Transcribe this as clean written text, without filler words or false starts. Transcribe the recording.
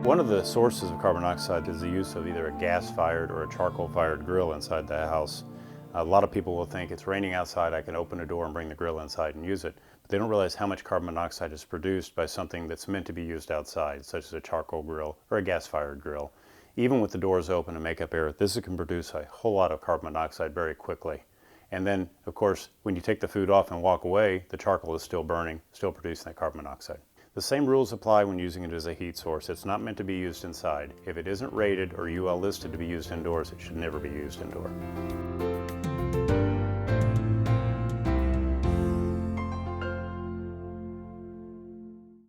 One of the sources of carbon monoxide is the use of either a gas-fired or a charcoal-fired grill inside the house. A lot of people will think it's raining outside, I can open a door and bring the grill inside and use it. But they don't realize how much carbon monoxide is produced by something that's meant to be used outside, such as a charcoal grill or a gas-fired grill. Even with the doors open and make up air, this can produce a whole lot of carbon monoxide very quickly. And then, of course, when you take the food off and walk away, the charcoal is still burning, still producing that carbon monoxide. The same rules apply when using it as a heat source. It's not meant to be used inside. If it isn't rated or UL listed to be used indoors, it should never be used indoors.